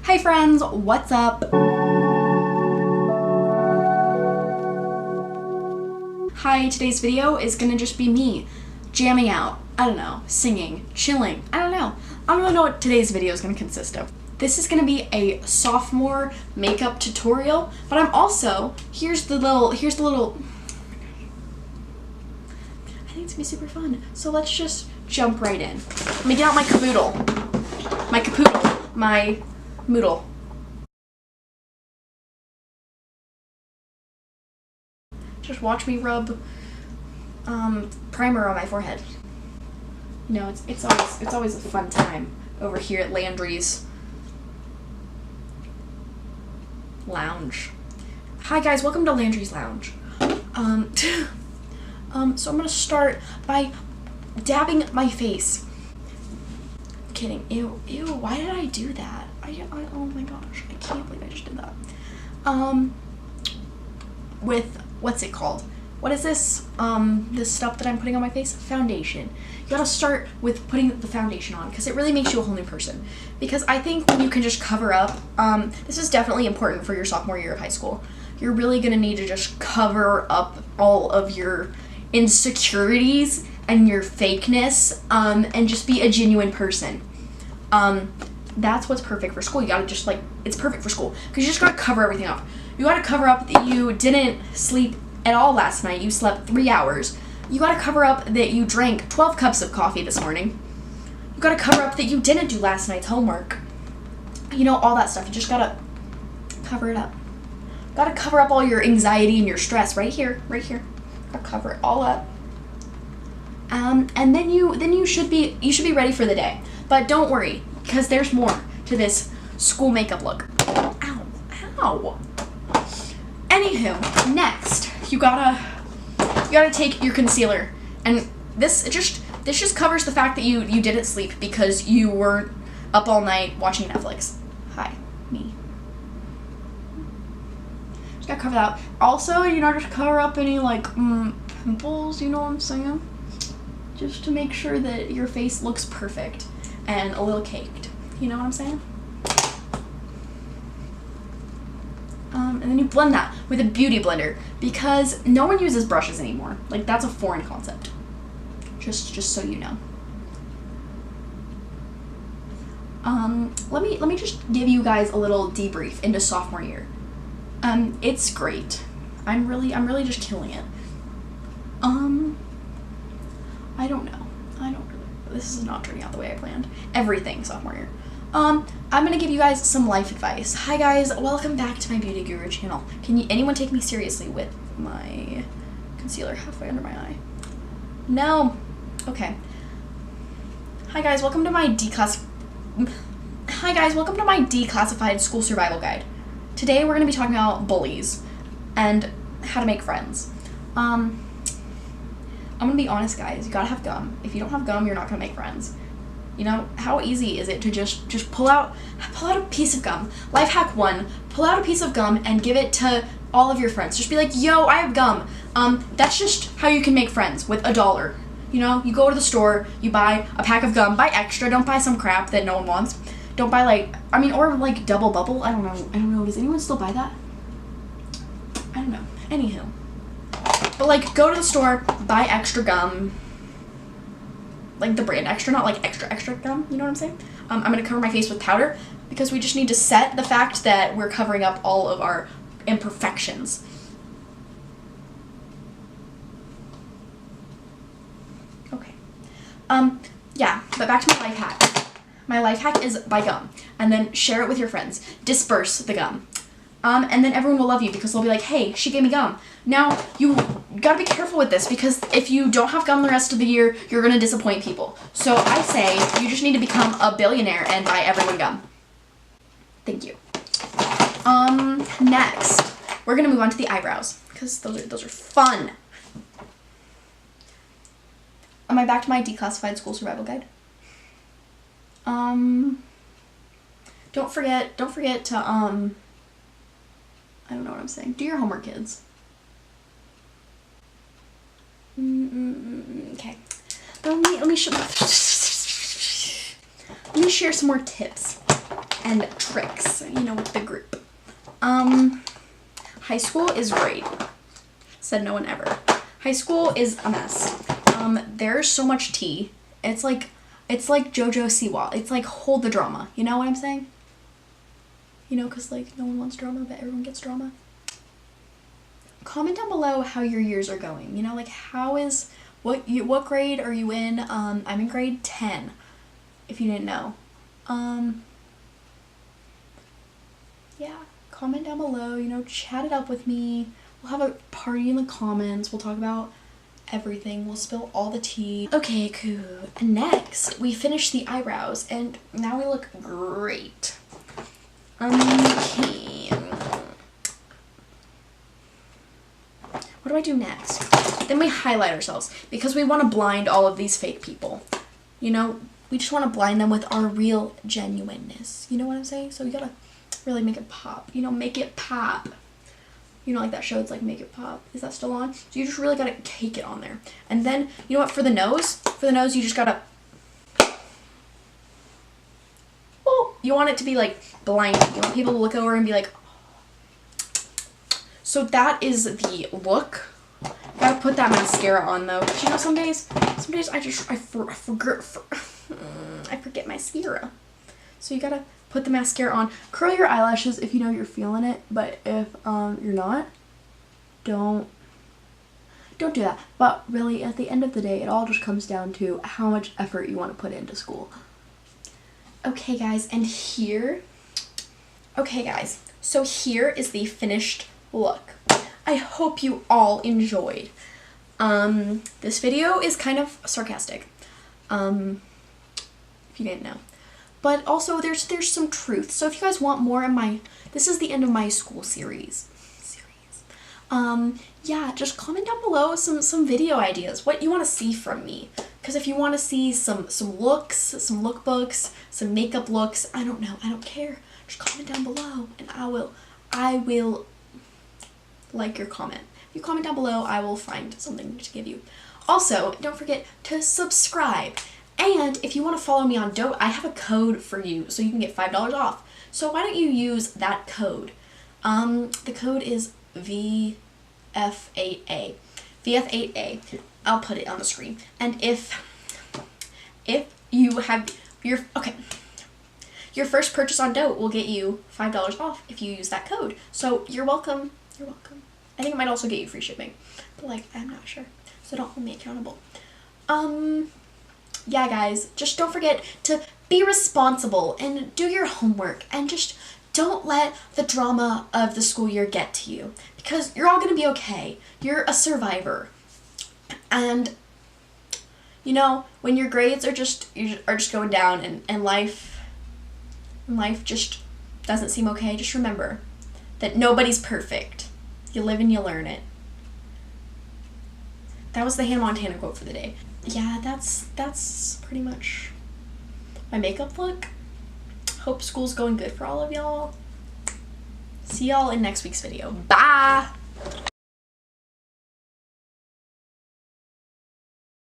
Hi friends, what's up? Hi, today's video is gonna just be me jamming out, I don't know, singing, chilling, I don't know. I don't really know what today's video is gonna consist of. This is gonna be a sophomore makeup tutorial, but I'm also, here's the little, I think it's gonna be super fun. So let's just jump right in. Let me get out my caboodle, my moodle. Just watch me rub primer on my forehead. You know, it's always a fun time over here at Landry's Lounge. Hi guys, welcome to Landry's Lounge. So I'm gonna start by dabbing my face. Kidding. Ew, why did I do that? Oh my gosh, I can't believe I just did that. With, what's it called? What is this? This stuff that I'm putting on my face? Foundation. You gotta start with putting the foundation on because it really makes you a whole new person. Because I think when you can just cover up, this is definitely important for your sophomore year of high school. You're really gonna need to just cover up all of your insecurities and your fakeness, and just be a genuine person. That's what's perfect for school. You gotta just it's perfect for school because you just gotta cover everything up. You gotta cover up that you didn't sleep at all last night. You slept 3 hours. You gotta cover up that you drank 12 cups of coffee this morning. You gotta cover up that you didn't do last night's homework. You know, all that stuff. You just gotta cover it up. You gotta cover up all your anxiety and your stress right here. Gotta cover it all up. And then you should be ready for the day. But don't worry, because there's more to this school makeup look. Ow. Anywho, next you gotta take your concealer, and this just covers the fact that you didn't sleep because you were up all night watching Netflix. Hi, me. Just gotta cover that. Also, just cover up any pimples. You know what I'm saying? Just to make sure that your face looks perfect and a little caked. You know what I'm saying? And then you blend that with a beauty blender because no one uses brushes anymore. That's a foreign concept. Just so you know. Let me just give you guys a little debrief into sophomore year. It's great. I'm really just killing it. I don't know. This is not turning out the way I planned. Everything sophomore year. I'm gonna give you guys some life advice. Hi guys, welcome back to my Beauty Guru channel. Can anyone take me seriously with my concealer halfway under my eye? No. Okay. Hi guys, welcome to my declassified school survival guide. Today we're gonna be talking about bullies and how to make friends. I'm gonna be honest, guys. You gotta have gum. If you don't have gum, you're not gonna make friends. You know, how easy is it to just pull out a piece of gum? Life hack 1, pull out a piece of gum and give it to all of your friends. Just be like, yo, I have gum. That's just how you can make friends with $1. You know, you go to the store, you buy a pack of gum, buy extra, don't buy some crap that no one wants. Don't buy or double bubble. I don't know. Does anyone still buy that? I don't know. Anywho. But go to the store, buy extra gum. The brand extra, not extra gum, you know what I'm saying? I'm gonna cover my face with powder because we just need to set the fact that we're covering up all of our imperfections. Okay. Yeah, but back to my life hack. My life hack is buy gum and then share it with your friends. Disperse the gum. And then everyone will love you because they'll be like, hey, she gave me gum. Now, you gotta be careful with this because if you don't have gum the rest of the year, you're gonna disappoint people. So I say you just need to become a billionaire and buy everyone gum. Thank you. Next, we're gonna move on to the eyebrows because those are fun. Am I back to my declassified school survival guide? Don't forget to, I don't know what I'm saying. Do your homework, kids. Okay. Let me share some more tips. and tricks, you know, with the group. High school is great. Said no one ever. High school is a mess. There's so much tea. It's like JoJo Siwa. It's like hold the drama. You know what I'm saying? You know, because like no one wants drama, but everyone gets drama. Comment down below how your years are going. You know, like what grade are you in? I'm in grade 10, if you didn't know. Yeah, comment down below, you know, chat it up with me. We'll have a party in the comments. We'll talk about everything. We'll spill all the tea. Okay, cool. Next, we finished the eyebrows, and now we look great. Okay. What do I do next? Then we highlight ourselves, because we want to blind all of these fake people. You know, we just want to blind them with our real genuineness. You know what I'm saying? So we gotta really make it pop. You know, make it pop. You know, like that show, it's like Make It Pop. Is that still on? So you just really gotta cake it on there. And then, you know what, for the nose, you just gotta, well, you want it to be like blinding. You want people to look over and be like, oh. So that is the look. Gotta put that mascara on though. Cause you know, some days I forget mascara. So you gotta put the mascara on. Curl your eyelashes if you know you're feeling it, but if you're not, don't do that. But really, at the end of the day, it all just comes down to how much effort you want to put into school. Okay guys, so here is the finished look. I hope you all enjoyed. This video is kind of sarcastic, if you didn't know. But also there's some truth. So if you guys want more in this is the end of my school series. Yeah, just comment down below some video ideas, what you want to see from me. Because if you want to see some looks, some lookbooks, some makeup looks, I don't know, I don't care. Just comment down below and I will like your comment. If you comment down below, I will find something to give you. Also, don't forget to subscribe. And if you want to follow me on Dote, I have a code for you so you can get $5 off. So why don't you use that code? The code is VF8A. VF8A. I'll put it on the screen. And if you have your first purchase on Dote will get you $5 off if you use that code. So you're welcome. You're welcome. I think it might also get you free shipping, but like I'm not sure. So don't hold me accountable. Yeah, guys, just don't forget to be responsible and do your homework and just don't let the drama of the school year get to you, because you're all going to be okay. You're a survivor. And you know, when your grades are just going down and life just doesn't seem okay, just remember that nobody's perfect. You live and you learn it. That was the Hannah Montana quote for the day. Yeah, that's pretty much my makeup look. Hope school's going good for all of y'all. See y'all in next week's video. Bye!